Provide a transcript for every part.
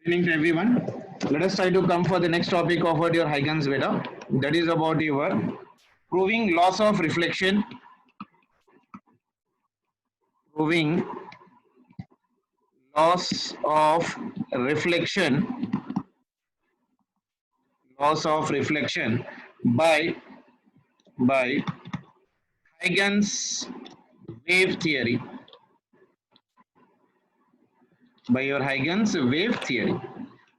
Evening to everyone. Let us try to come for the next topic of what your Huygens beta. That is about your proving loss of reflection. Proving loss of reflection. Loss of reflection by Huygens wave theory. By your Huygens wave theory.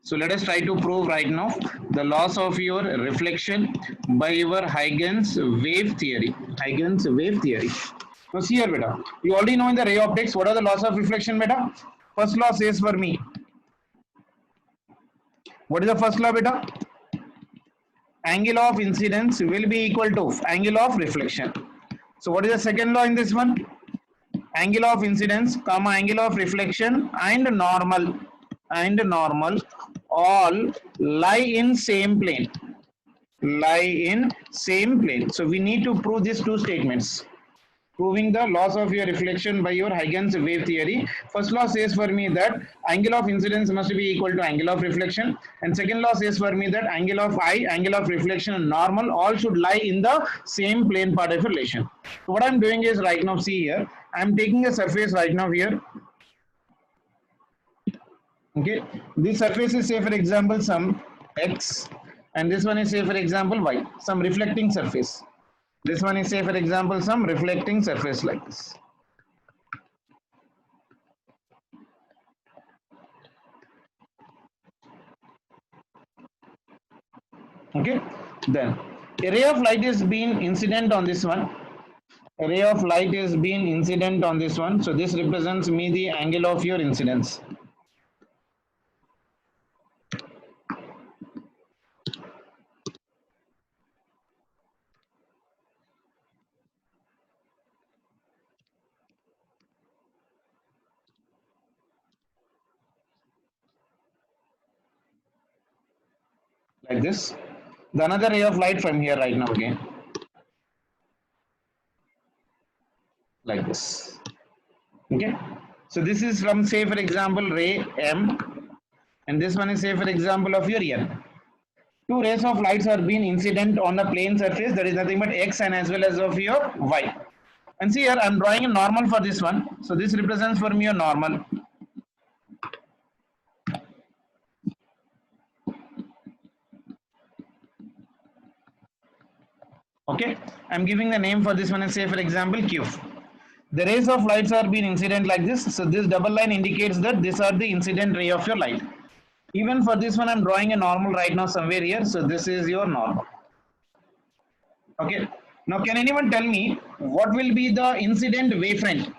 So let us try to prove right now the loss of your reflection by your Huygens wave theory. Huygens wave theory. Now see here, beta. You already know in the ray optics what are the loss of reflection, beta. First law says for me. What is the first law, beta? Angle of incidence will be equal to angle of reflection. So what is the second law in this one? Angle of incidence, comma angle of reflection and normal all lie in same plane. So we need to prove these two statements. Proving the loss of your reflection by your Huygens wave theory. First law says for me that angle of incidence must be equal to angle of reflection, and second law says for me that angle of reflection and normal all should lie in the same plane part of relation. So what I'm doing is right now, see here, I'm taking a surface right now here. Okay, this surface is, say for example, some x, and this one is, say for example, y, some reflecting surface. This one is, say for example, some reflecting surface like this. Okay, then a ray of light is being incident on this one. A ray of light is being incident on this one. So this represents me the angle of your incidence. Like this. The another ray of light from here right now again. Like this. Okay. So this is from, say for example, ray M, and this one is, say for example, of your N. Two rays of lights are being incident on a plane surface, that is nothing but x and as well as of your y. And see here, I'm drawing a normal for this one. So this represents for me a normal. Okay, I'm giving the name for this one and say for example Q. The rays of lights are being incident like this. So this double line indicates that these are the incident ray of your light. Even for this one, I'm drawing a normal right now somewhere here. So this is your normal. Okay. Now, can anyone tell me what will be the incident wavefront?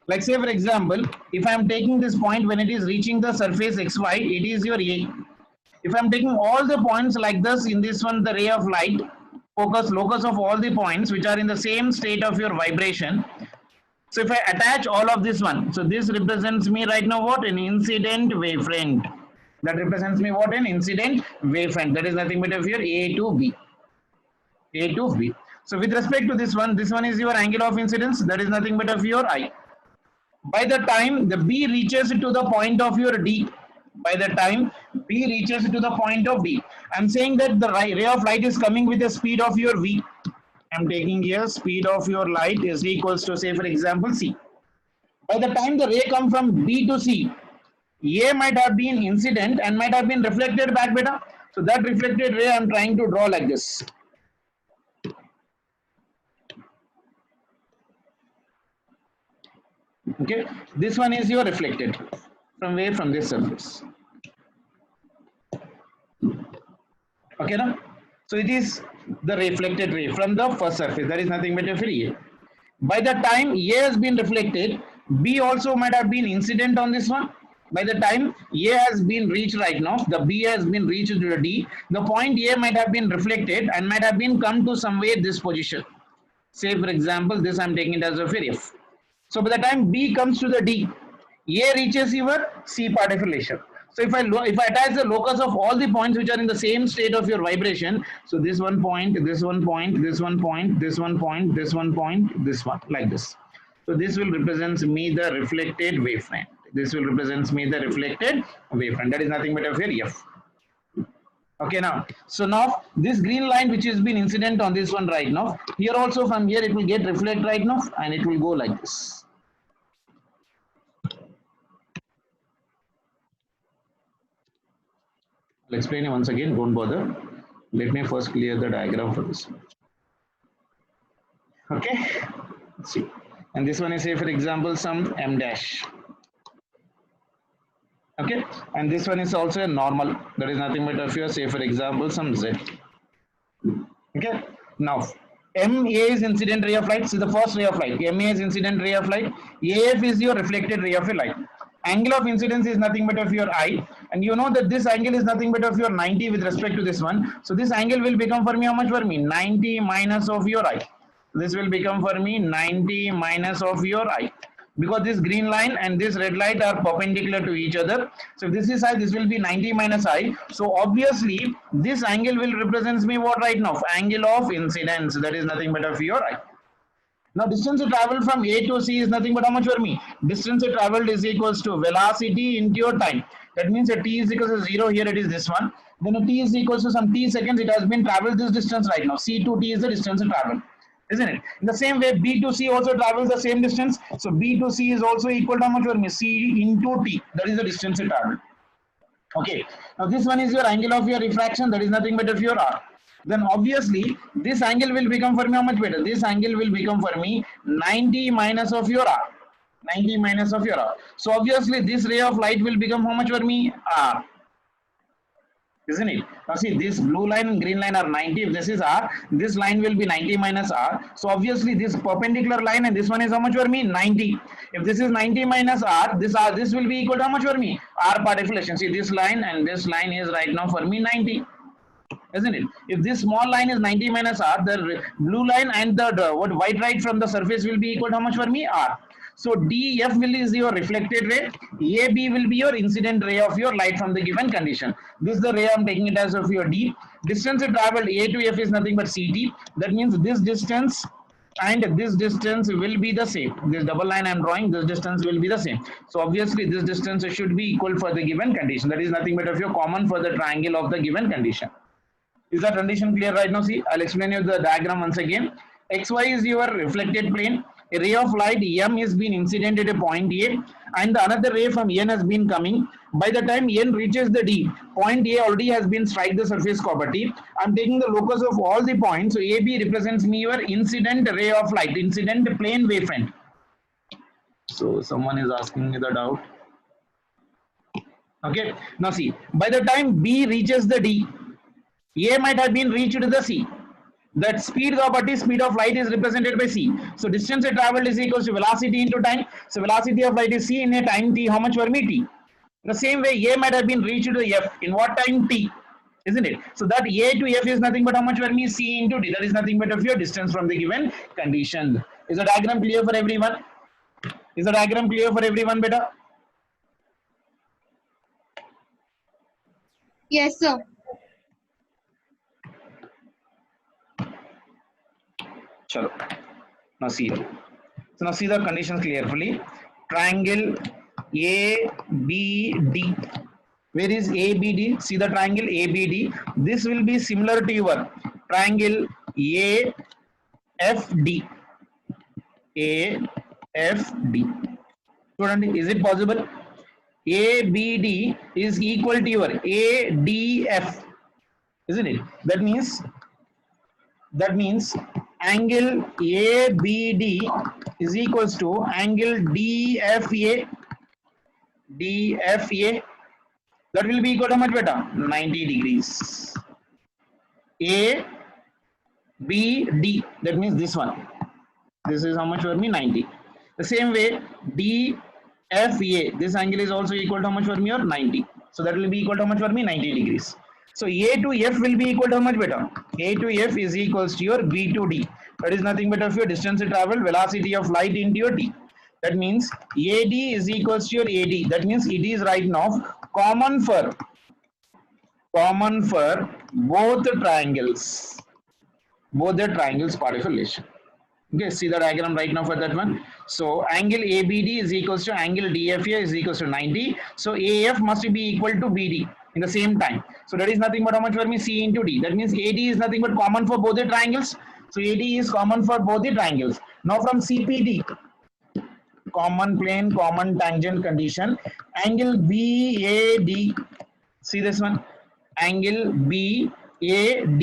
Like say for example, if I am taking this point when it is reaching the surface xy, it is your A. If I am taking all the points like this in this one, the ray of light, focus locus of all the points which are in the same state of your vibration. So if I attach all of this one, so this represents me right now what? An incident wavefront. That represents me what? An incident wavefront. That is nothing but of your A to B. A to B. So with respect to this one is your angle of incidence. That is nothing but of your I. By the time the B reaches to the point of your D, by the time B reaches to the point of D, I'm saying that the ray of light is coming with the speed of your V. I'm taking here speed of your light is equals to, say for example, C. By the time the ray comes from B to C, A might have been incident and might have been reflected back, beta. So that reflected ray I'm trying to draw like this. Okay, this one is your reflected from where? From this surface. Okay, now so it is the reflected ray from the first surface. That is nothing but a. By the time A has been reflected, B also might have been incident on this one. By the time A has been reached right now, the B has been reached to the D, the point A might have been reflected and might have been come to somewhere this position. Say for example, this I'm taking it as a F. So by the time B comes to the D, A reaches your C part of relation. So if I attach the locus of all the points which are in the same state of your vibration, so this one point, this one point, this one point, this one point, this one point, this one, like this. So this will represent me the reflected wavefront. This will represents me the reflected wavefront. That is nothing but of your F. Okay, now, so now this green line which has been incident on this one right now, here also from here it will get reflect right now and it will go like this. I'll explain it once again, don't bother. Let me first clear the diagram for this one. Okay, let's see. And this one is, say for example, some M dash. Okay, and this one is also a normal, that is nothing but of your, say for example, some Z. Okay, now MA is incident ray of light. See the first ray of light. MA is incident ray of light. AF is your reflected ray of your light. Angle of incidence is nothing but of your I, and you know that this angle is nothing but of your 90 with respect to this one. So this angle will become for me how much for me? 90 minus of your I. This will become for me 90 minus of your I, because this green line and this red light are perpendicular to each other. So if this is I, this will be 90 minus I. So obviously this angle will represents me what right now? Angle of incidence. That is nothing but of your I. Now distance traveled from A to C is nothing but how much for me? Distance traveled is equals to velocity into your time. That means a t is equals to 0. Here it is this one. Then a t is equals to some t seconds. It has been traveled this distance right now. C to t is the distance traveled, isn't it? In the same way, B to C also travels the same distance. So B to C is also equal to how much for me? C into t. That is the distance traveled. Okay. Now this one is your angle of your refraction. That is nothing but of your R. Then obviously this angle will become for me how much better? This angle will become for me 90 minus of your R. 90 minus of your R. So obviously this ray of light will become how much for me? R. Isn't it? Now see, this blue line and green line are 90. If this is R, this line will be 90 minus R. So obviously this perpendicular line and this one is how much for me? 90. If this is 90 minus R, this will be equal to how much for me? R part deflection. See, this line and this line is right now for me 90. Isn't it? If this small line is 90 minus R, the blue line and the what white light from the surface will be equal to how much for me? R. So DF will is your reflected ray, AB will be your incident ray of your light from the given condition. This is the ray I'm taking it as of your D. Distance traveled A to F is nothing but CT. That means this distance and this distance will be the same. This double line I'm drawing, this distance will be the same. So obviously this distance should be equal for the given condition. That is nothing but of your common for the triangle of the given condition. Is that condition clear right now? See, I'll explain you the diagram once again. XY is your reflected plane. A ray of light M is being incident at a point A, and the another ray from N has been coming. By the time N reaches the D, point A already has been strike the surface property. I'm taking the locus of all the points. So AB represents me your incident ray of light, incident plane wavefront. So someone is asking me the doubt. Okay, now see, by the time B reaches the D, A might have been reached to the C. That speed of light is represented by C. So distance traveled is equals to velocity into time. So velocity of light is C in a time t. How much for me? T. The same way A might have been reached to F in what time? T. Isn't it? So that A to F is nothing but how much for me? C into T. That is nothing but of your distance from the given condition. Is the diagram clear for everyone? Is the diagram clear for everyone, beta? Yes, sir. Chalo. Now see. So now see the conditions carefully. Triangle ABD. Where is ABD? See the triangle ABD. This will be similar to your triangle AFD. AFD. Student, is it possible? ABD is equal to your ADF. Isn't it? That means angle ABD is equals to angle DFA. DFA, that will be equal to how much better? 90 degrees. ABD, that means this one. This is how much for me? 90. The same way DFA, this angle is also equal to how much for me? Or 90. So that will be equal to how much for me? 90 degrees. So A to F will be equal to how much better? A to F is equals to your B to D. That is nothing but of your distance traveled, velocity of light into your T. That means AD is equals to your AD. That means it is right now common for both the triangles. Both the triangles part of relation. Okay, see the diagram right now for that one. So angle ABD is equals to angle DFA is equals to 90. So AF must be equal to BD in the same time. So that is nothing but how much for me? C into D. That means AD is nothing but common for both the triangles. So AD is common for both the triangles. Now from CPD, common plane, common tangent condition, angle BAD. See this one, angle BAD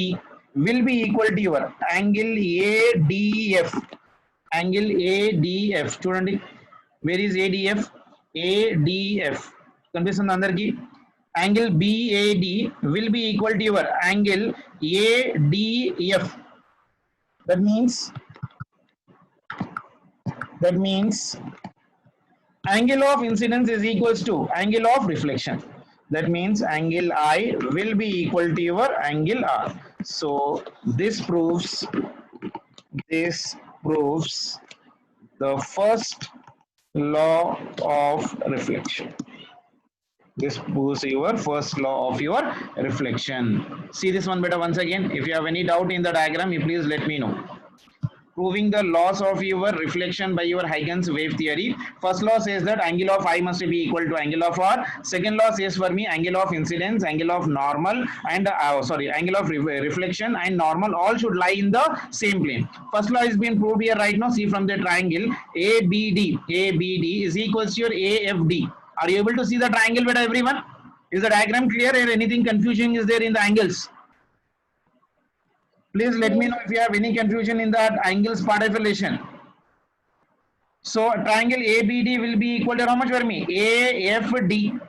will be equal to your angle ADF. Angle ADF చూడండి, where is ADF? ADF కనిపిస్తుంది అందరికి. Angle BAD will be equal to your angle ADF. That means angle of incidence is equals to angle of reflection. That means angle I will be equal to your angle R. So this proves the first law of reflection. This proves your first law of your reflection. See this one better once again. If you have any doubt in the diagram, you please let me know. Proving the laws of your reflection by your Huygens wave theory. First law says that angle of I must be equal to angle of R. Second law says for me angle of incidence, angle of normal, and angle of reflection and normal all should lie in the same plane. First law is being proved here right now. See from the triangle ABD is equals to your AFD. Are you able to see the triangle with everyone? Is the diagram clear or anything confusion is there in the angles? Please let me know if you have any confusion in that angles part of relation. So triangle ABD will be equal to how much for me? AFD,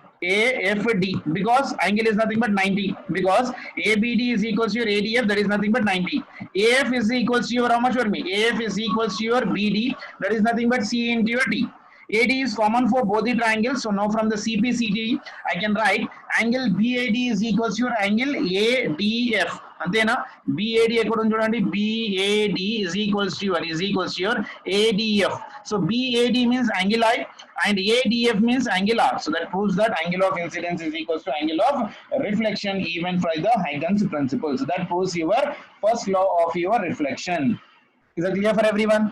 because angle is nothing but 90, because ABD is equals to your ADF, that is nothing but 90. AF is equals to your how much for me? AF is equals to your BD, that is nothing but C into your D. AD is common for both the triangles. So now from the CPCD, I can write angle BAD is equals to your angle ADF. అంతేనా? BAD ఎక్కడ ఉంది చూడండి, BAD is equals to your ADF. So BAD means angle I and ADF means angle R. So that proves that angle of incidence is equals to angle of reflection even for the Huygens principle. So that proves your first law of your reflection. Is it clear for everyone?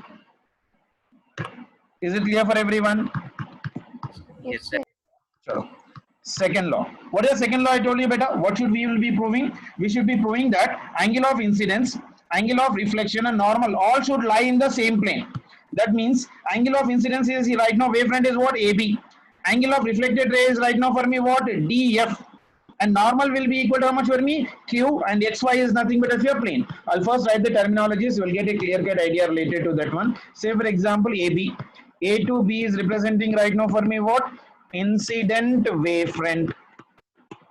Is it clear for everyone? Yes, sir. Chalo. Second law. What is the second law I told you better? What should we will be proving? We should be proving that angle of incidence, angle of reflection and normal all should lie in the same plane. That means angle of incidence is right now wavefront is what? AB. Angle of reflected ray is right now for me what? DF. And normal will be equal to how much for me? Q, and XY is nothing but a plane. I'll first write the terminologies. You will get a clear-cut idea related to that one. Say for example AB. A to B is representing right now for me what? Incident wavefront.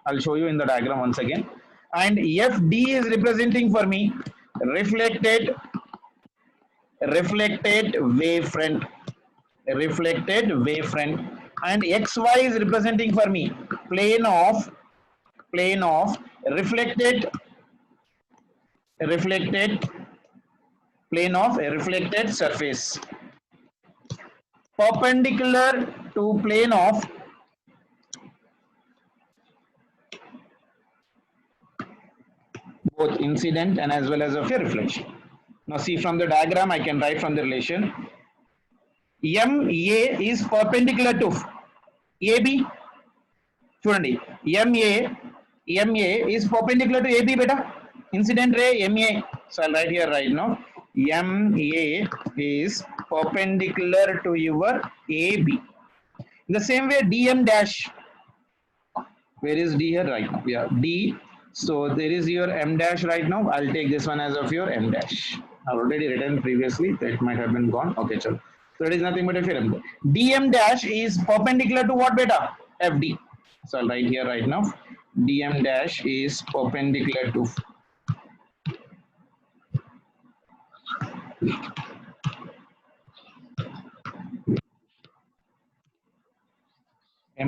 I'll show you in the diagram once again. And FD is representing for me reflected wavefront. And XY is representing for me plane of reflected plane of a reflected surface perpendicular to plane of both incident and as well as of a reflection. Now see from the diagram I can write from the relation MA is perpendicular to AB. చూడండి MA is perpendicular to AB beta. Incident ray MA. So I'll write here right now. MA is perpendicular to your AB. In the same way DM dash. Where is D here right now? Yeah, D. So there is your M dash right now. I'll take this one as of your M dash. I've already written previously. That might have been gone. Okay, chalo. So it is nothing but a film. DM dash is perpendicular to what beta? FD. So I'll write here right now. DM dash is perpendicular to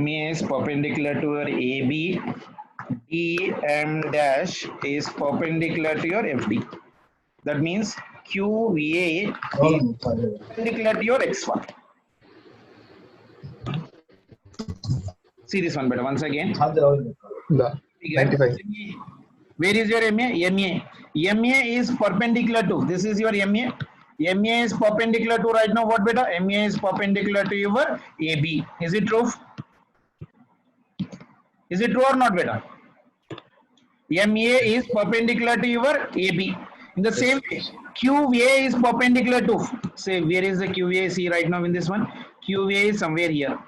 MA is perpendicular to your AB. DM dash is perpendicular to your FD. That means QA is perpendicular to your XY. See this one better once again. 95. Where is your MA? MA is perpendicular to, this is your MA. MA is perpendicular to right now what beta? MA is perpendicular to your AB. Is it true? Is it true or not beta? MA is perpendicular to your AB. In the same way, QA is perpendicular to, say, where is the QA? See right now in this one, QA is somewhere here.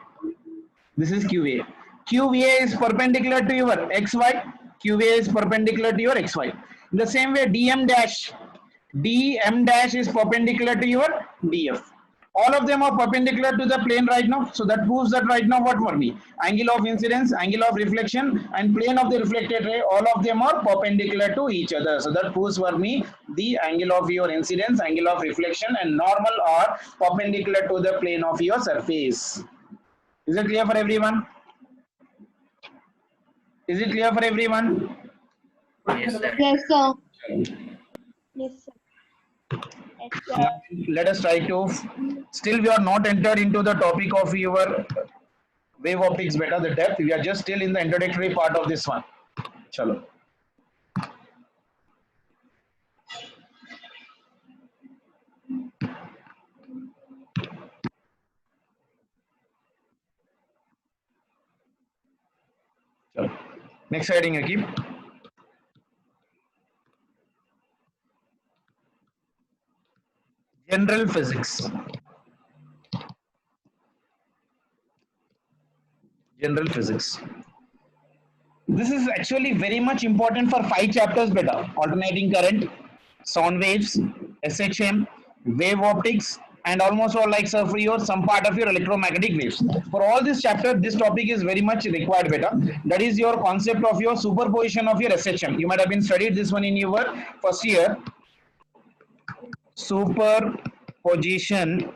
This is QA. QA is perpendicular to your XY. QA is perpendicular to your XY. In the same way, DM dash is perpendicular to your DF. All of them are perpendicular to the plane right now. So that proves that right now what for me? Angle of incidence, angle of reflection, and plane of the reflected ray, all of them are perpendicular to each other. So that proves for me the angle of your incidence, angle of reflection, and normal are perpendicular to the plane of your surface. Is it clear for everyone? Is it clear for everyone? Yes, sir. Yes, sir. Yes, sir. Yes, sir. Let us try to, still we are not entered into the topic of your wave optics beta, the depth. We are just still in the introductory part of this one. Chalo. Chalo. Next heading you keep. General physics. General physics. This is actually very much important for 5 chapters beta. Alternating current, sound waves, SHM, wave optics, and almost all like for your some part of your electromagnetic waves. For all this chapter, this topic is very much required beta. That is your concept of your superposition of your SHM. You might have been studied this one in your first year. Superposition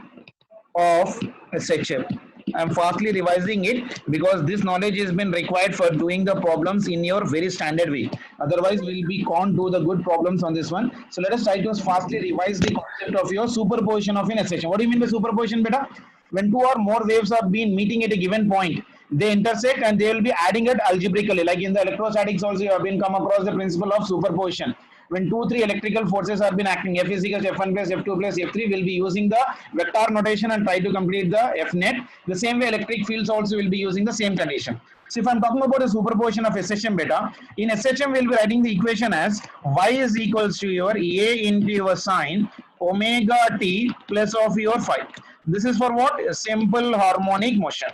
of SHM. I am fastly revising it because this knowledge has been required for doing the problems in your very standard way. Otherwise, we can't do the good problems on this one. So let us try to fastly revise the concept of your superposition of an SHM. What do you mean by superposition, beta? When two or more waves are being meeting at a given point, they intersect and they will be adding it algebraically. Like in the electrostatics also, you have been come across the principle of superposition. When 2-3 electrical forces have been acting, F is equals F1 plus F2 plus F3, will be using the vector notation and try to complete the F net. The same way electric fields also will be using the same condition. So if I'm talking about a superposition of SHM beta, in SHM we'll be writing the equation as y is equals to your A into your sine omega t plus of your phi. This is for what? A simple harmonic motion.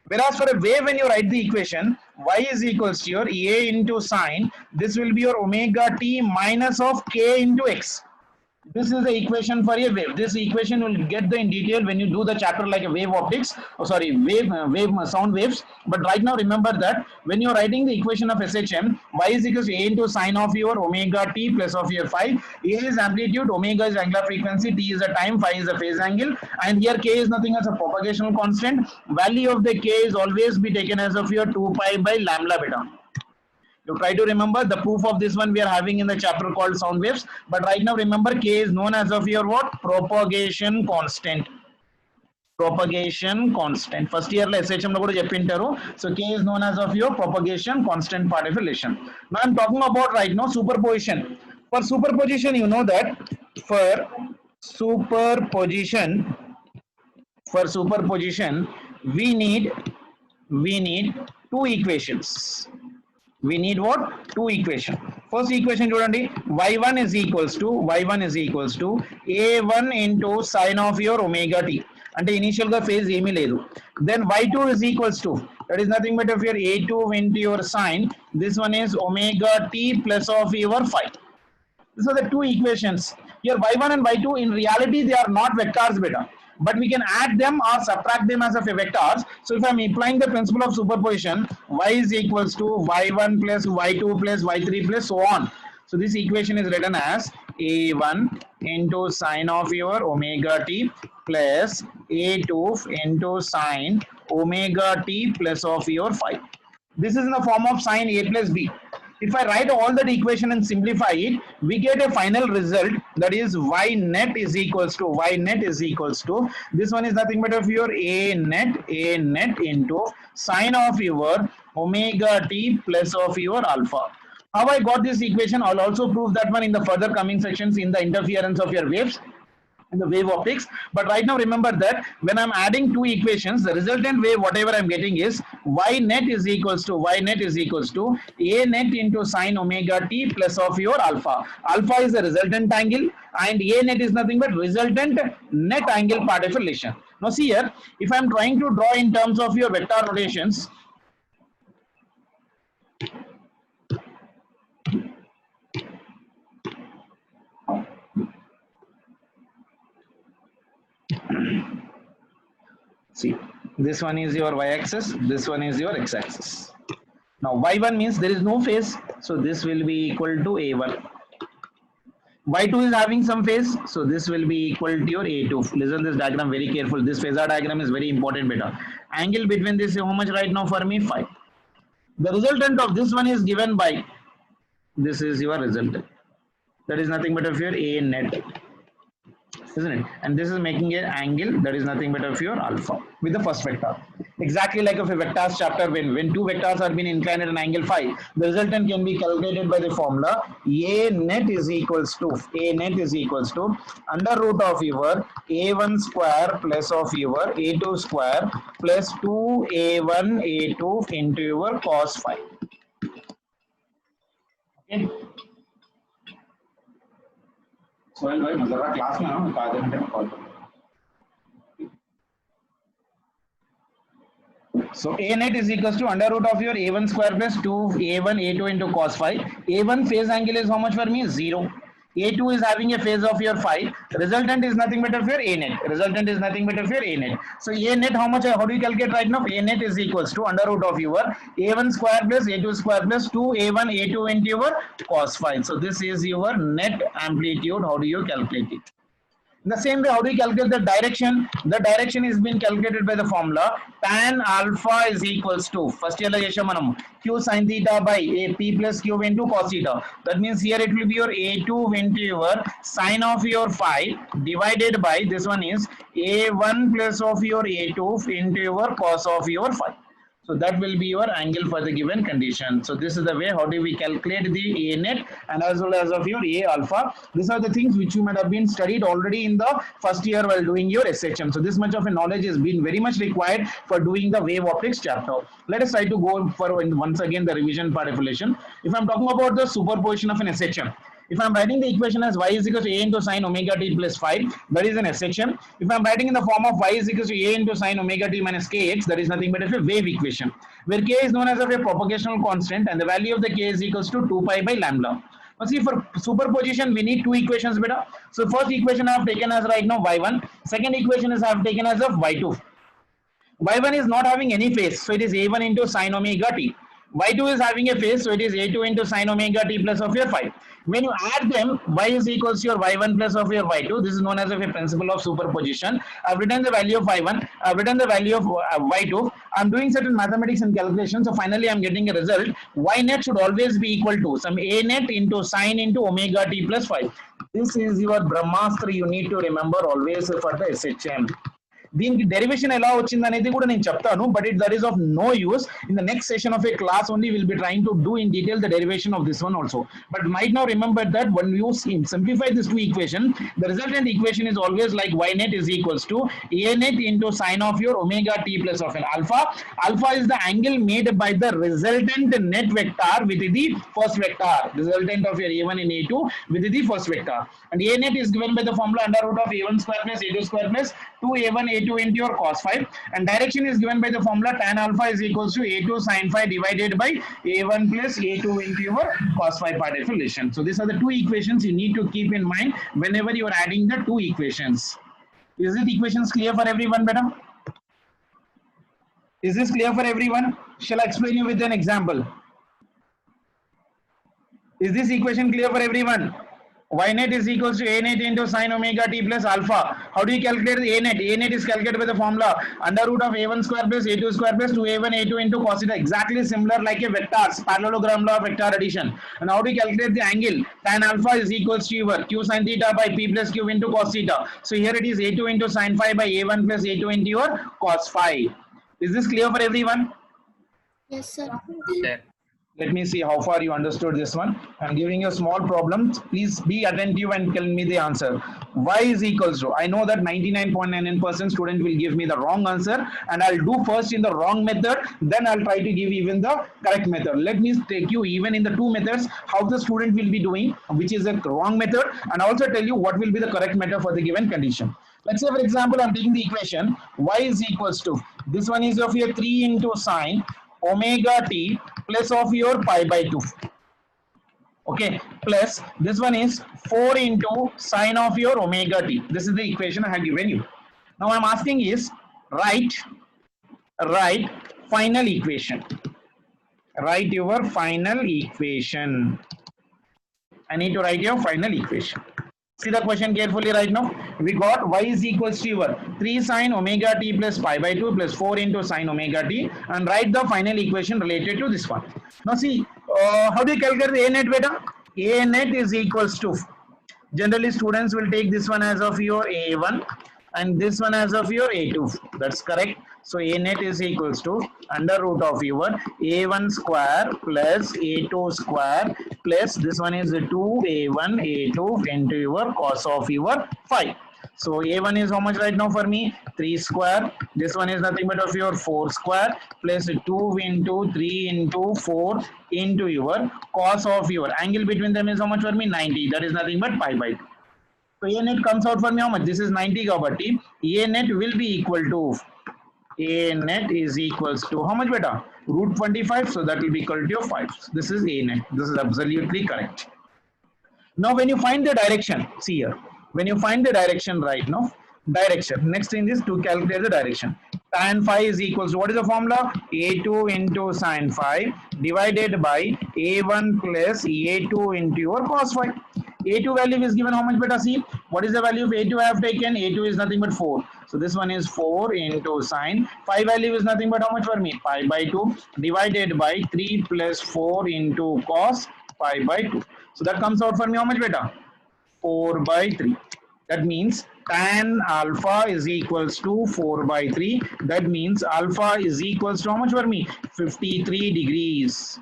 Whereas for a wave, when you write the equation, y is equals to your A into sine, this will be your omega t minus of k into x. This is the equation for a wave. This equation will get the in detail when you do the chapter like a wave optics, sound waves. But right now remember that when you're writing the equation of SHM, y is equals to A into sine of your omega t plus of your phi. A is amplitude, omega is angular frequency, t is the time, phi is the phase angle, and here k is nothing as a propagational constant. Value of the k is always be taken as of your 2 pi by lambda beta. You try to remember the proof of this one we are having in the chapter called sound waves, but right now remember k is known as of your what? Propagation constant. Propagation constant. First year SHM lo kuda cheppintaru. So k is known as of your propagation constant part of relation. Now I'm talking about right now superposition. For superposition, you know that for superposition we need two equations. We need what? Two equation. First equation chudandi, y1 is equals to a1 into sine of your omega t. Ante initial ga phase emi ledu. Then y2 is equals to, that is nothing but of your a2 into your sine. This one is omega t plus of your phi. These are the two equations. Here y1 and y2 in reality they are not vectors beta, but we can add them or subtract them as of a vectors. So if I am applying the principle of superposition, y is equals to y1 plus y2 plus y3 plus so on. So this equation is written as a1 into sine of your omega t plus a2 into sine omega t plus of your phi. This is in the form of sine a plus b. If I write all that equation and simplify it, we get a final result, that is y net is equals to this one is nothing but of your a net into sine of your omega t plus of your alpha. How I got this equation, I'll also prove that one in the further coming sections in the interference of your waves. in the wave optics. But right now remember that when I'm adding two equations, the resultant wave whatever I'm getting is y net is equals to a net into sine omega t plus of your alpha. Alpha is the resultant angle and a net is nothing but resultant net angle part of relation. Now see here, if I'm trying to draw in terms of your vector rotations, see, this one is your y-axis, this one is your x-axis. Now y1 means there is no phase, so this will be equal to a1. y2 is having some phase, so this will be equal to your a2. Listen this diagram very careful. This phasor diagram is very important, beta. Angle between this is how much right now for me? 5. The resultant of this one is given by, this is your resultant. That is nothing but of your a net, isn't it? And this is making an angle that is nothing but of your alpha with the first vector. Exactly like of a vectors chapter, when two vectors are being inclined at an angle phi, the resultant can be calculated by the formula a net is equals to under root of your a1 square plus of your a2 square plus 2a1 a2 into your cos phi. Okay. Sohail भाई जरा class में ना आधे घंटे में call करो. So a net is equals to under root of your a1 square plus 2a1 a2 into cos phi. A1 phase angle is how much for me? 0. A2 is having a phase of your phi. Resultant is nothing but of your a net. So a net how much? How do you calculate right now? A net is equals to under root of your a1 square plus a2 square plus 2a1 a2 into your cos phi. So this is your net amplitude. How do you calculate it? In the same way, how do you calculate the direction? The direction is being calculated by the formula tan alpha is equals to, first year q sin theta by a p plus q into cos theta. That means here it will be your a2 into your sine of your phi divided by this one is a1 plus of your a2 into your cos of your phi. So that will be your angle for the given condition. So this is the way how do we calculate the a net and as well as of your a alpha. These are the things which you might have been studied already in the first year while doing your SHM. So this much of a knowledge has been very much required for doing the wave optics chapter. Let us try to go for once again the revision part of relation. If I'm talking about the superposition of an SHM, if I'm writing the equation as y is equal to a into sine omega t plus phi, that is an SHM. If I'm writing in the form of y is equal to a into sine omega t minus kx, that is nothing but a wave equation, where k is known as a propagational constant and the value of the k is equals to 2 pi by lambda. Now see, for superposition we need two equations, beta. So first equation I have taken as right now y1. Second equation is I have taken as of y2. y1 is not having any phase, so it is a1 into sine omega t. y2 is having a phase, so it is a2 into sine omega t plus of your phi. When you add them, y is equals to your y1 plus of your y2. This is known as a principle of superposition. I've written the value of y1, I've written the value of y2. I'm doing certain mathematics and calculations, so finally I'm getting a result. Y net should always be equal to some a net into sine into omega t plus phi. This is your Brahmastra you need to remember always for the SHM. దీనికి derivation ఎలా వచ్చింది అనేది కూడా నేను చెప్తాను, but that is of no use. In the next session of a class only we'll be trying to do in detail the derivation of this one also. But might now remember that when you simplify this two equation, the resultant equation is always like y net is equals to a net into sine of your omega t plus of an alpha. Alpha is the angle made by the resultant net vector with the first vector, resultant of your a1 and a2 with the first vector, and a net is given by the formula under root of a1 square plus a2 square plus 2a1 a2 into your cos phi, and direction is given by the formula tan alpha is equals to a2 sin phi divided by a1 plus a2 into your cos phi part of relation. So these are the two equations you need to keep in mind whenever you are adding the two equations. Is it equations clear for everyone, madam? Is this clear for everyone? Shall I explain you with an example? Is this equation clear for everyone? Y net is equals to a net into sine omega t plus alpha. How do you calculate the a net? A net is calculated by the formula under root of a1 square plus a2 square plus 2a1 a2 into cos theta. Exactly similar like a vectors, parallelogram law of vector addition. And how do you calculate the angle? Tan alpha is equals to your q sin theta by p plus q into cos theta. So here it is a2 into sine phi by a1 plus a2 into your cos phi. Is this clear for everyone? Yes, sir. Let me see how far you understood this one. I'm giving you a small problem. Please be attentive and tell me the answer. Y is equals to, I know that 99.99% student will give me the wrong answer, and I'll do first in the wrong method, then I'll try to give even the correct method. Let me take you even in the two methods, how the student will be doing, which is a wrong method, and also tell you what will be the correct method for the given condition. Let's say, for example, I'm taking the equation y is equals to, this one is of your 3 into sine omega t plus of your pi by 2. Okay, plus this one is 4 into sine of your omega t. This is the equation I have given you. Now I'm asking is write final equation. Write your final equation. I need to write your final equation. See the question carefully right now. We got y is equals to your 3 sine omega t plus pi by 2 plus 4 into sine omega t, and write the final equation related to this one. Now see, how do you calculate the A net beta? A net is equals to, generally students will take this one as of your A1 and this one as of your A2. That's correct. So A net is equals to under root of your A1 square plus A2 square plus this one is 2A1 A2 into your cos of your 5. So A1 is how much right now for me? 3 square. This one is nothing but of your 4 square plus 2 into 3 into 4 into your cos of your angle between them is how much for me? 90. That is nothing but pi by 2. So A net comes out for me how much? This is 90 kabatti. A net will be equal to, A net is equals to how much beta? Root 25. So that will be equal to 5. This is A net. This is absolutely correct. Now when you find the direction, see here, when you find the direction right now, direction, next thing is to calculate the direction. Tan phi is equals to, what is the formula? A2 into sin phi divided by A1 plus A2 into your cos phi. A2 value is given how much beta? See, what is the value of A2 I have taken? A2 is nothing but 4. So this one is 4 into sine. Phi value is nothing but how much for me? Pi by 2 divided by 3 plus 4 into cos pi by 2. So that comes out for me how much beta? 4 by 3. That means tan alpha is equals to 4 by 3. That means alpha is equals to how much for me? 53 degrees.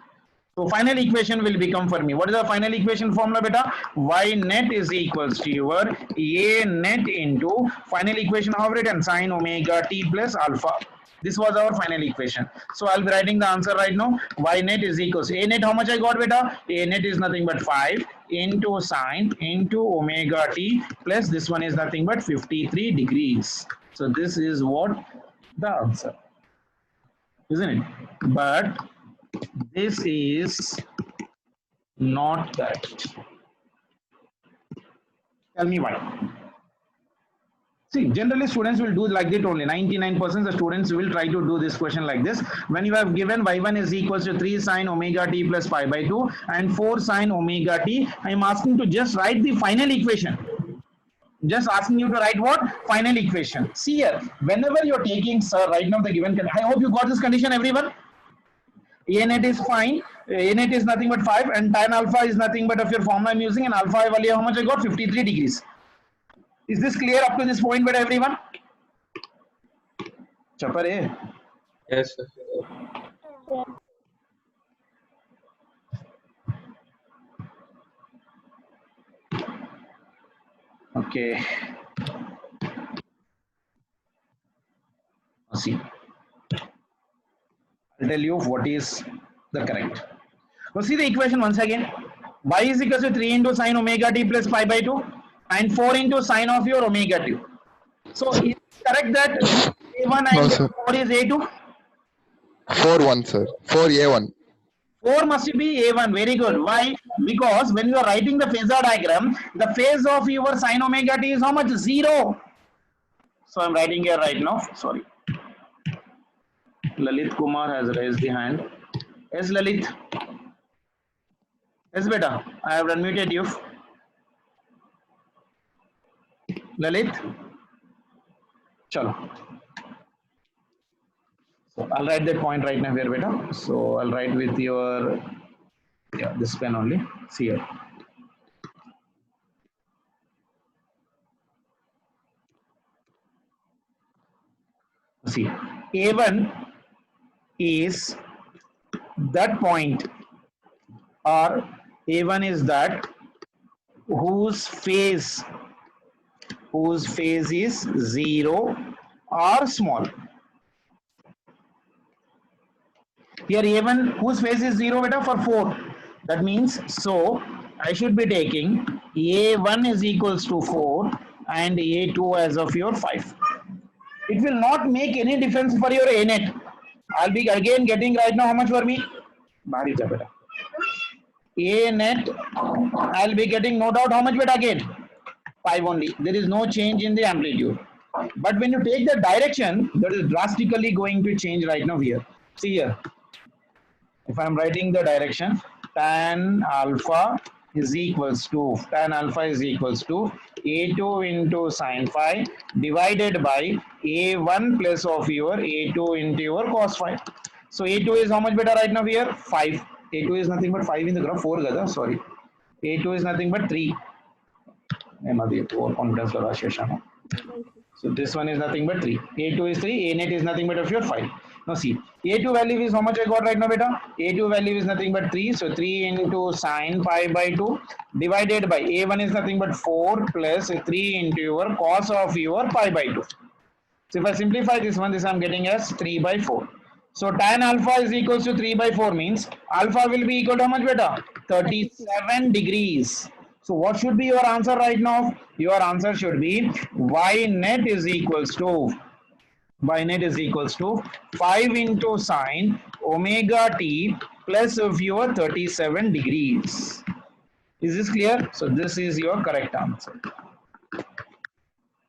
So final equation will become for me. What is the final equation formula beta? Y net is equals to your A net into final equation how written? Sine omega t plus alpha. This was our final equation. So I'll be writing the answer right now. Y net is equals to A net, how much I got beta? A net is nothing but 5 into sine into omega t plus this one is nothing but 53 degrees. So this is what the answer, isn't it? But this is not correct. Tell me why. See, generally students will do like that only. 99% of students will try to do this question like this. When you have given y1 is equals to 3 sine omega t plus pi by 2 and 4 sine omega t, I am asking to just write the final equation. Just asking you to write what? Final equation. See here, whenever you're taking, sir, right now the given, I hope you got this condition, everyone. A net is fine. A net is nothing but 5 and tan alpha is nothing but of your formula I'm using, and alpha value how much I got? 53 degrees. Is this clear up to this point, but everyone? Chapare. Yes, sir. Okay. See, I'll tell you what is the correct. So see the equation once again. Y is equal to 3 into sine omega t plus pi by 2 and 4 into sine of your omega t. So is it correct that A1 and No, sir. 4 is A2? 4-1, sir. 4A1. 4 must be A1. Very good. Why? Because when you are writing the phasor diagram, the phase of your sine omega t is how much? 0. So I'm writing here right now. Sorry. Lalit Kumar has raised the hand. Yes, Lalit. Yes, beta. I have unmuted you. Lalit. Chalo. So I'll write that point right now here, beta. So I'll write with your, yeah, this pen only. See here. See, A1 is that point or A1 is that whose phase is 0 or small. Here A1 whose phase is 0 beta for 4. That means so I should be taking A1 is equals to 4 and A2 as of your 5. It will not make any difference for your A net. I'll be again getting right now how much for me? Bharita beta. A net I'll be getting no doubt how much beta again? 5 only. There is no change in the amplitude. But when you take the direction, that is drastically going to change right now here. See here. If I'm writing the direction, tan alpha is equals to A2 into sine phi divided by A1 plus of your A2 into your cos phi. So A2 is how much beta right now here? 5. A2 is nothing but 5 in the graph, 4 gada, sorry. A2 is nothing but 3. So this one is nothing but 3. A2 is 3, A net is nothing but of your 5. Now see, A2 value is how much I got right now beta? A2 value is nothing but 3. So 3 into sine pi by 2 divided by A1 is nothing but 4 plus 3 into your cos of your pi by 2. So if I simplify this one, this I am getting as 3 by 4. So tan alpha is equals to 3 by 4 means alpha will be equal to how much beta? 37 degrees. So what should be your answer right now? Your answer should be y net is equals to 5 into sine omega t plus of your 37 degrees. Is this clear? So this is your correct answer.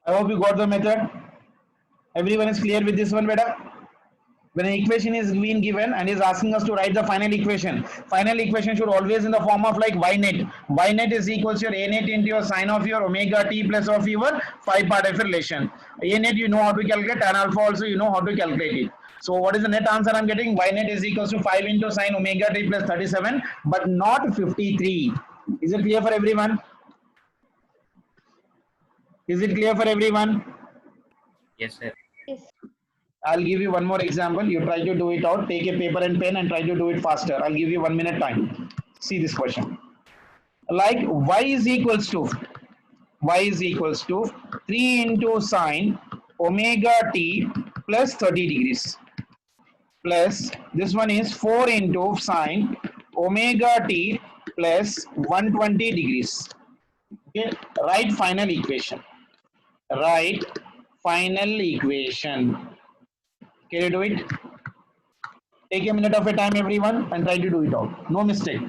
I hope you got the method. Everyone is clear with this one, beta? When an equation is being given and is asking us to write the final equation should always in the form of like y net. Y net is equals to your A net into your sine of your omega t plus of your phi part of relation. A net you know how to calculate, tan alpha also you know how to calculate it. So what is the net answer I'm getting? Y net is equals to 5 into sine omega t plus 37 but not 53. Is it clear for everyone? Is it clear for everyone? Yes, sir. Yes. I'll give you one more example. You try to do it out. Take a paper and pen and try to do it faster. I'll give you 1 minute time. See this question. Like y is equals to 3 into sine omega t plus 30 degrees plus this one is 4 into sine omega t plus 120 degrees. Okay. Write final equation. Can you do it? Take a minute of your time, everyone, and try to do it out. No mistake.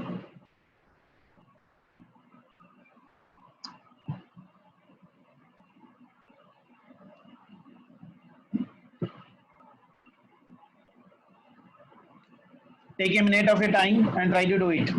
Take a minute of your time and try to do it.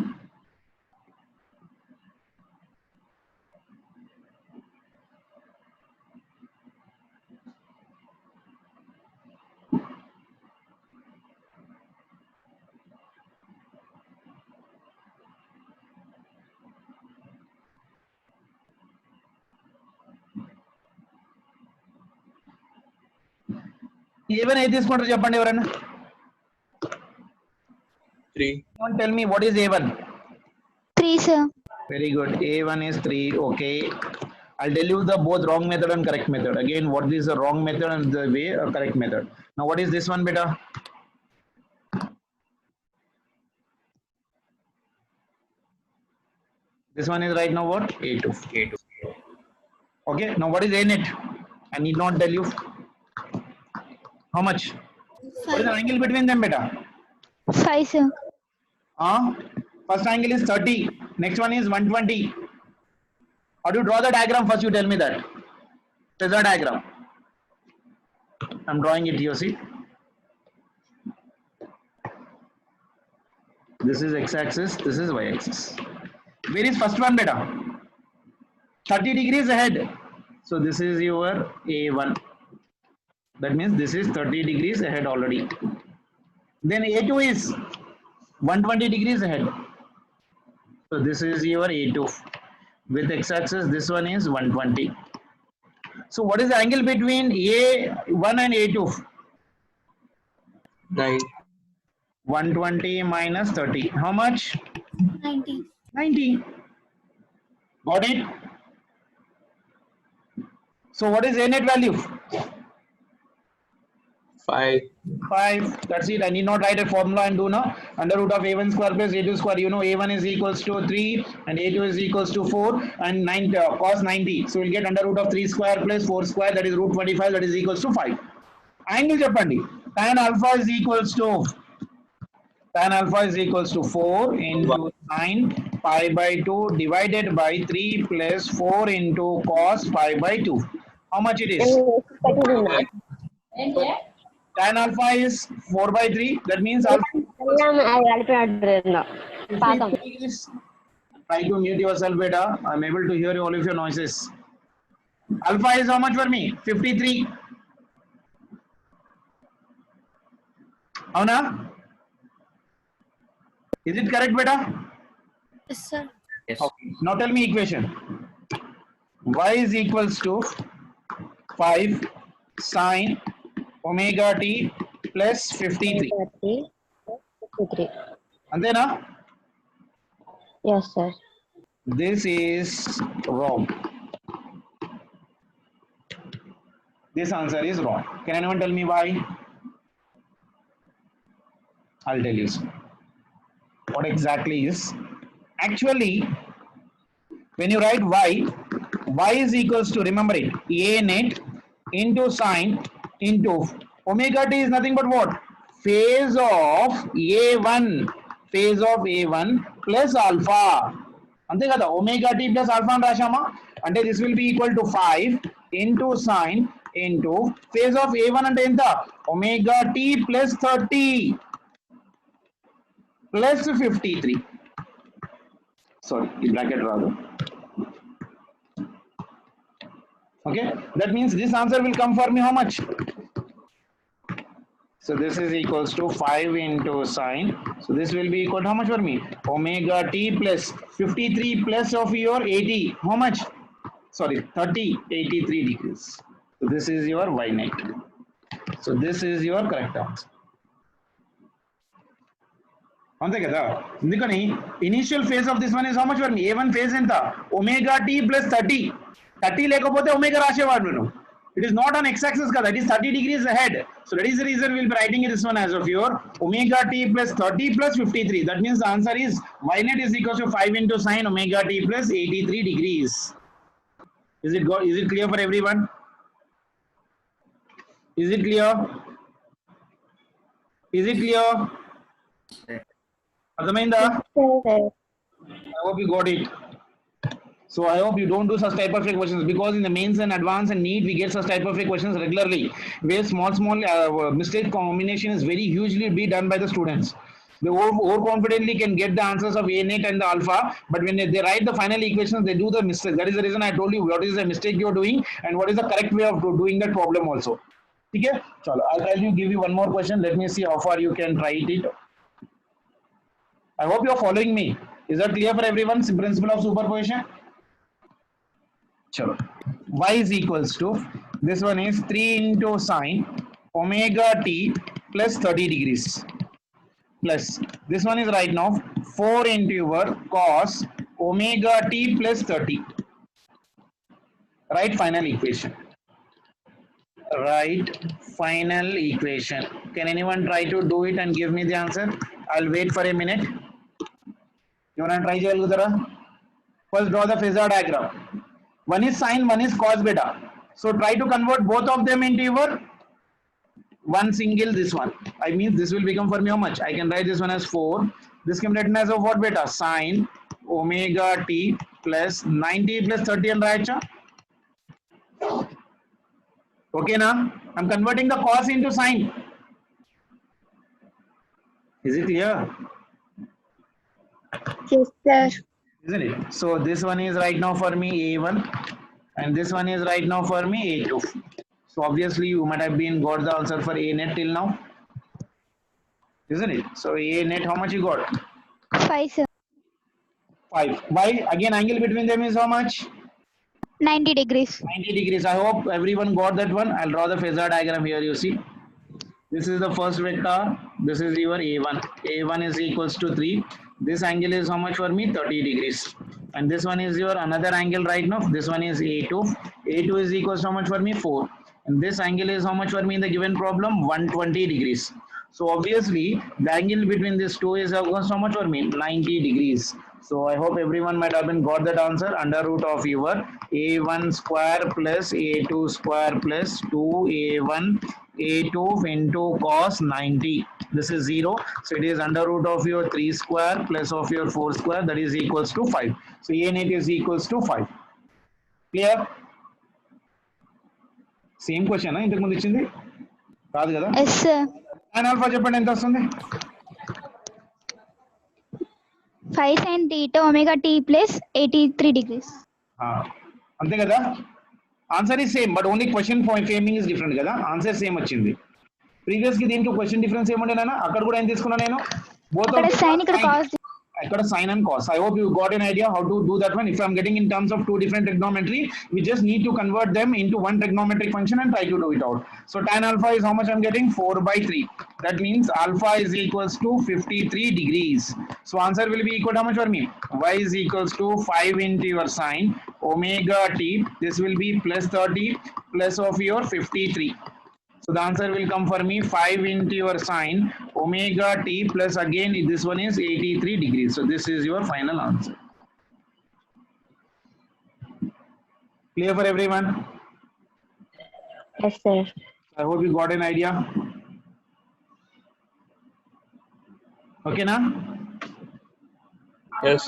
Even atheist control Japan ఎవరన్నా? 3. Don't tell me what is A1. 3, sir. Very good. A1 is 3. Okay. I'll tell you the both wrong method and correct method. Again, what is the wrong method and the way correct method. Now, what is this one, beta? This one is right now what? A2. A2. Okay. Now, what is A net? I need not tell you. How much? What is the angle between them, beta? 5, sir. First angle is 30. Next one is 120. How do you draw the diagram? First, you tell me that. Phasor diagram. I'm drawing it here. See. This is x-axis. This is y-axis. Where is first one, beta? 30 degrees ahead. So this is your A1. That means this is 30 degrees ahead already. Then A2 is 120 degrees ahead. So this is your A2. With x-axis, this one is 120. So what is the angle between A1 and A2? 9. 120 minus 30. How much? 90. 90. Got it? So what is A net value? 5. 5. That's it. I need not write a formula and do now. Under root of a1 square plus a2 square. You know a1 is equals to 3 and a2 is equals to 4 and 9 cos 90. So we'll get under root of 3 square plus 4 square, that is root 25, that is equals to 5. Angle చెప్పండి. Tan alpha is equals to 4 into sin pi by 2 divided by 3 plus 4 into cos pi by 2. How much it is? Tan alpha is 4 by 3. That means alpha is. Try to mute yourself, beta. I'm able to hear all of your noises. Alpha is how much for me? 53. Avuna? Is it correct, beta? Yes, sir. Yes. Okay. Now tell me equation. Y is equals to 5 sine omega t plus 53. 53. Antena? Yes, sir. This is wrong. This answer is wrong. Can anyone tell me why? I'll tell you. What exactly is? Actually, when you write y is equals to, remember it, a net into sine into omega t is nothing but what? Phase of a1 plus alpha. Ante kada omega t plus alpha అని రాశామా? అంటే this will be equal to 5 into sine into phase of a1 అంటే ఎంత? omega t plus 30 plus 53. Sorry, ఈ bracket రాదు. Okay, that means this answer will come for me how much? So this is equals to 5 into sine. So this will be equal to how much for me? Omega t plus 53 plus of your 80. How much? Sorry, 30, 83 degrees. So this is your y net. So this is your correct answer. అంతే కదా, ఎందుకని initial phase of this one is how much for me? a1 phase ఎంత? omega t plus 30. 30 లేకపోతే omega రాసేవాడు నేను. It is not on x-axis kada, it is 30 degrees ahead. So that is the reason we'll be writing this one as of your omega t plus 30 plus 53. That means the answer is y net is equal to 5 into sine omega t plus 83 degrees. Is it clear for everyone? Is it clear? Is it clear? అర్థమైందా? I hope you got it. So I hope you don't do such type of questions, because in the mains and advanced and NEET we get such type of questions regularly where small mistake combination is very hugely be done by the students. They overconfidently can get the answers of A net and the alpha, but when they write the final equations they do the mistake. That is the reason I told you what is the mistake you are doing and what is the correct way of doing that problem also. Okay, chalo, I'll give you one more question. Let me see how far you can try it. I hope you are following me. Is that clear for everyone? Principle of superposition. Chalo. Y is equals to, this one is 3 into sine omega t plus 30 degrees plus this one is right now 4 into your cos omega t plus 30. Write final equation. Write final equation. Can anyone try to do it and give me the answer? I'll wait for a minute. You want to try చేయగలుగుతారా? First draw the phasor diagram. One is sine, one is cos beta. So try to convert both of them into your one single this one. I mean this will become for me how much? I can write this one as 4. This can be written as of what beta? Sine omega t plus 90 plus 30 and right? Okay na? I'm converting the cos into sine. Is it clear? Yes, sir. Isn't it? So this one is right now for me A1 and this one is right now for me A2. So obviously you might have been got the answer for A net till now. Isn't it? So A net, how much you got? 5, sir. 5. Why? Again angle between them is how much? 90 degrees. 90 degrees. I hope everyone got that one. I'll draw the phasor diagram here, you see. This is the first vector. This is your A1. A1 is equals to 3. This angle is how much for me? 30 degrees. And this one is your another angle right now. This one is A2. A2 is equals to how much for me? 4. And this angle is how much for me in the given problem? 120 degrees. So obviously the angle between these two is how much for me? 90 degrees. So I hope everyone might have been got that answer. Under root of your A1 square plus A2 square plus 2A1 A2 into cos 90. This is 0. So it is under root of your 3 square plus of your 4 square, that is equals to 5. So A net is equals to 5. Clear? Same question, ఇంతకు ముందు ఇచ్చింది కాదు కదా? Yes, sir. Tan alpha చెప్పండి ఎంత వస్తుంది? 5 sin theta omega t plus 83 degrees. అంతే కదా? Answer is same but only question framing is different కదా. ఆన్సర్ సేమ్ వచ్చింది. ప్రీవియస్ కి దీనికి క్వశ్చన్ డిఫరెన్స్ ఏముండే నాన్న? అక్కడ కూడా ఏం తీసుకున్నా నేను? బోత్ అక్కడ sin ఇక్కడ cos. ఇక్కడ sin and cos. I hope you got an idea how to do that one. If I'm getting in terms of two different trigonometry, we just need to convert them into one trigonometric function and try to do it out. So tan alpha is how much I'm getting? 4 by 3. That means alpha is equals to 53 degrees. So answer will be equal to how much for me? Y is equals to 5 into your sin omega t. This will be plus 30 plus of your 53. So the answer will come for me 5 into your sin omega t plus again this one is 83 degrees. So this is your final answer. Clear for everyone? Yes, sir. I hope you got an idea. Okay, na? Yes.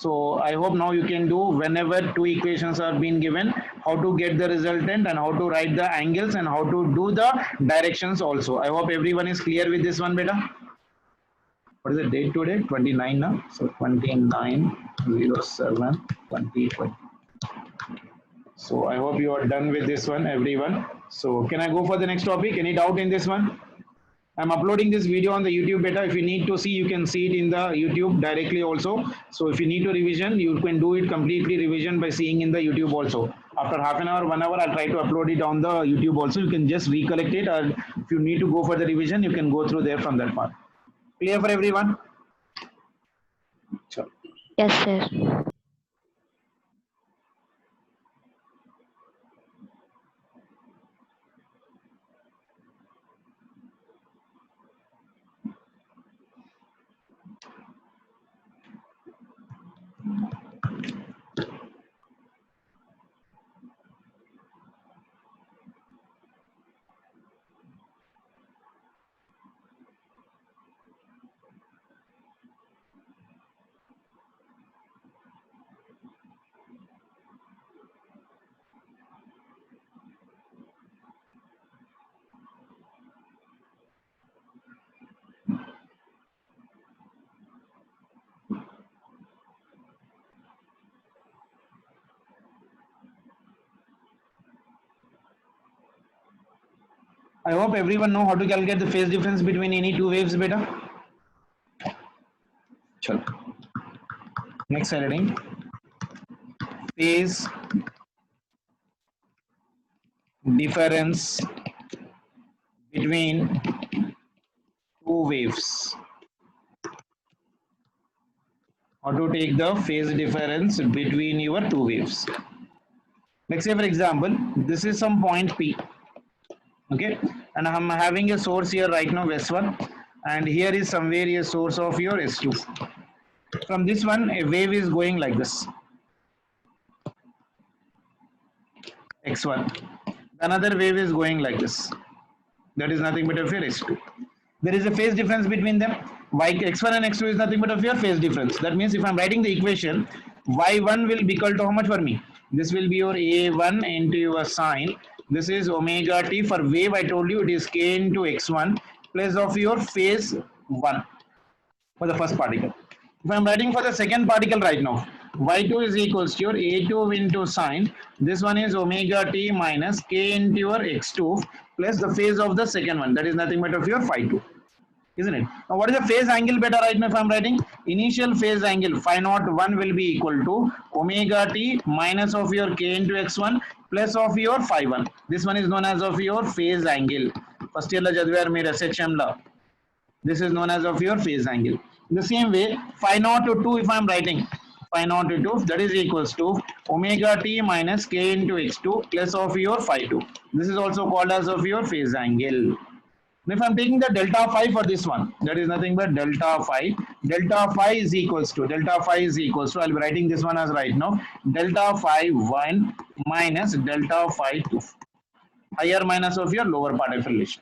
So I hope now you can do whenever two equations are being given, how to get the resultant and how to write the angles and how to do the directions also. I hope everyone is clear with this one, beta. What is the date today? 29 now. So 29/07/2020. So I hope you are done with this one, everyone. So can I go for the next topic? Any doubt in this one? I'm uploading this video on the YouTube beta. If you need to see, you can see it in the YouTube directly also. So if you need to revision, you can do it completely revision by seeing in the YouTube also. After half an hour, 1 hour, I'll try to upload it on the YouTube also. You can just recollect it, or if you need to go for the revision, you can go through there from that part. Clear for everyone? Sure. Yes, sir. I hope everyone know how to calculate the phase difference between any two waves, beta. Chalo. Next heading. Phase difference between two waves. How to take the phase difference between your two waves. Let's say for example, this is some point P. Okay, and I'm having a source here right now, S1, and here is somewhere a source of your S2. From this one, a wave is going like this, X1. Another wave is going like this. That is nothing but of your S2. There is a phase difference between them. X1 and X2 is nothing but of your phase difference. That means if I'm writing the equation, Y1 will be equal to how much for me? This will be your A1 into your sine. This is omega t. For wave, I told you it is k into x1 plus of your phase 1 for the first particle. If I'm writing for the second particle right now, y2 is equals to your a2 into sine. This one is omega t minus k into your x2 plus the phase of the second one. That is nothing but of your phi2. isn't it? Now what is the phase angle beta right now if I'm writing? Initial phase angle phi naught 1 will be equal to omega t minus of your k into x1 plus of your phi 1. This one is known as of your phase angle. First year la chadivaru meer SHM la. This is known as of your phase angle. In the same way, phi naught to 2 if I'm writing, phi naught to 2, that is equals to omega t minus k into x2 plus of your phi 2. This is also called as of your phase angle. And if I'm taking the delta phi for this one, that is nothing but delta phi. Delta phi is equals to, I'll be writing this one as right now, delta phi 1 minus delta phi 2. Higher minus of your lower part of relation.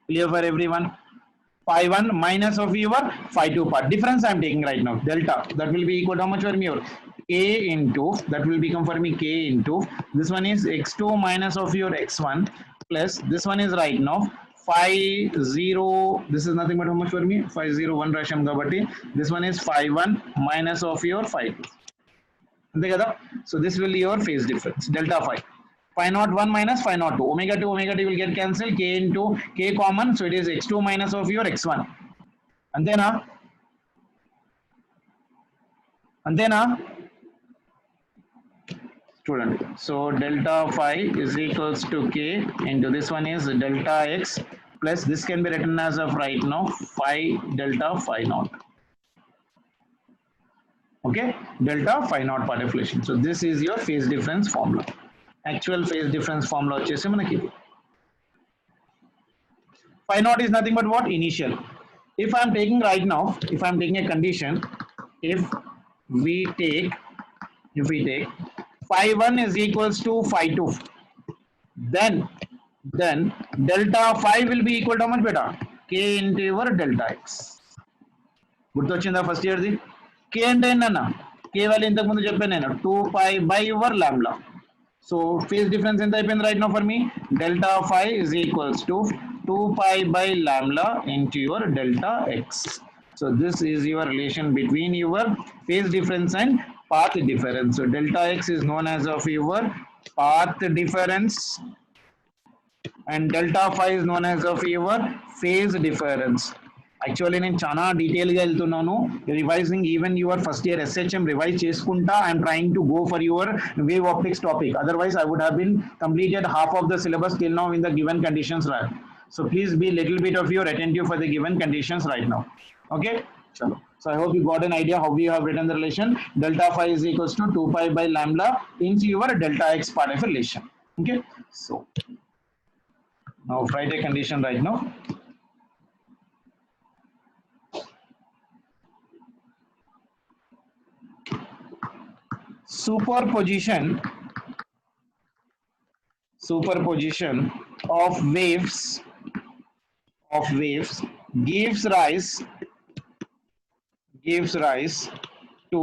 Clear for everyone? Phi 1 minus of your phi 2 part. Difference I am taking right now. Delta. That will be equal to how much for me? K into, that will become for me K into, this one is x2 minus of your x1 plus this one is right now phi 0. This is nothing but how much for me? Phi 0 1 rasham kabatti. This one is phi 1 minus of your phi 2. So this will be your phase difference. Delta phi. Phi naught 1 minus phi naught 2. Omega t will get cancelled. K into k common. So it is x2 minus of your x1. And then student. So delta phi is equals to k into this one is delta x plus this can be written as of right now phi delta phi naught. Okay, delta phi naught part of relation. So this is your phase difference formula. Actual phase difference formula వచ్చేసి మనకి phi naught is nothing but what? Initial. If I am taking right now, if I am taking a condition, if we take phi 1 is equals to phi 2, then delta phi will be equal to how much beta? K into your delta x. గుర్తొచ్చిందా first ఇయర్ది? K అంటే ఏంటన్నా? K value ఇంతకు ముందు చెప్పాను నేను 2 pi by your lambda. So phase difference ఎంత అయిపోయింది right now for me? Delta phi is equals to 2 pi by lambda into your delta x. So this is your relation between your phase difference and path difference. So delta x is known as of your path difference and delta phi is known as of your phase difference. Actually నేను చాలా డీటెయిల్గా వెళ్తున్నాను, revising even your first year SHM revise చేసుకుంటా I'm trying to go for your wave optics topic. Otherwise I would have been completed half of the syllabus till now in the given conditions, right? So please be little bit of your attentive for the given conditions right now. Okay, chalo. So I hope you got an idea how we have written the relation. Delta phi is equals to 2 pi by lambda into your delta x part of a relation. Okay, so now write a condition right now. Superposition of waves gives rise to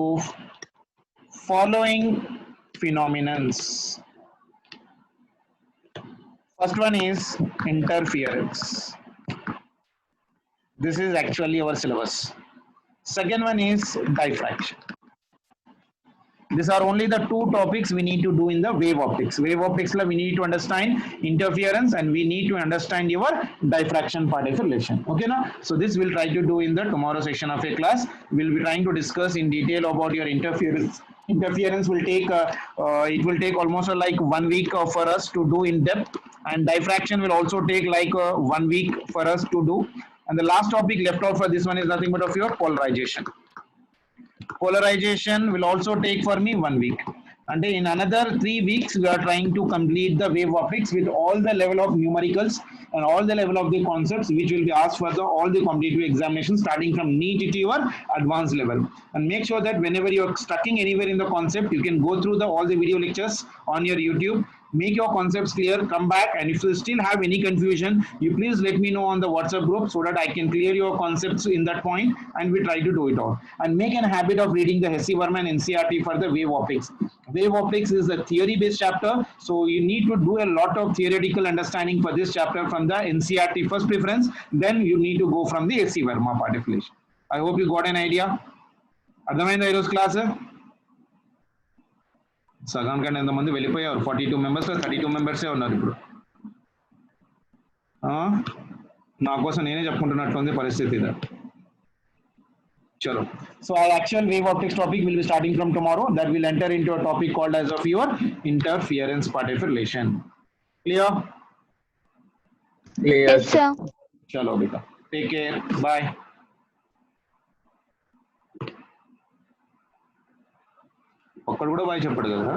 following phenomenons. First one is interference. This is actually our syllabus. Second one is diffraction. These are only the two topics we need to do in the wave optics. Wave optics la we need to understand interference and we need to understand your diffraction part of relation. Okay na? So this we'll try to do in the tomorrow session of a class. We'll be trying to discuss in detail about your interference. Interference will take it will take almost like 1 week for us to do in depth, and diffraction will also take like 1 week for us to do. And the last topic left out for this one is nothing but of your polarization. Polarization will also take for me 1 week, and in another 3 weeks we are trying to complete the wave optics with all the level of numericals and all the level of the concepts which will be asked for all the competitive examinations starting from NEET to your advanced level. And make sure that whenever you are stuck anywhere in the concept, you can go through all the video lectures on your YouTube, make your concepts clear, come back, and if you still have any confusion, you please let me know on the WhatsApp group so that I can clear your concepts in that point and we try to do it all. And make a habit of reading the Hesse Verman NCERT for the wave optics. Wave optics is a theory based chapter, so you need to do a lot of theoretical understanding for this chapter from the NCERT first preference, then you need to go from the Hesse Verma part of relation. I hope you got an idea. అర్థమైందా ఈరోజు class? సగం కంటే ఎంతమంది వెళ్ళిపోయారు? 42 members 32 మెంబర్సే ఉన్నారు ఇప్పుడు. నా కోసం నేనే చెప్పుకుంటున్నట్టుంది పరిస్థితి ఇది. Chalo. So our actual wave optics topic will be starting from tomorrow. That will enter into a topic called as of your interference part of relation. Clear? Yes, sir. Chalo beta. Take care. Bye. ఒక్కడు కూడా bye చెప్పాడు కదా.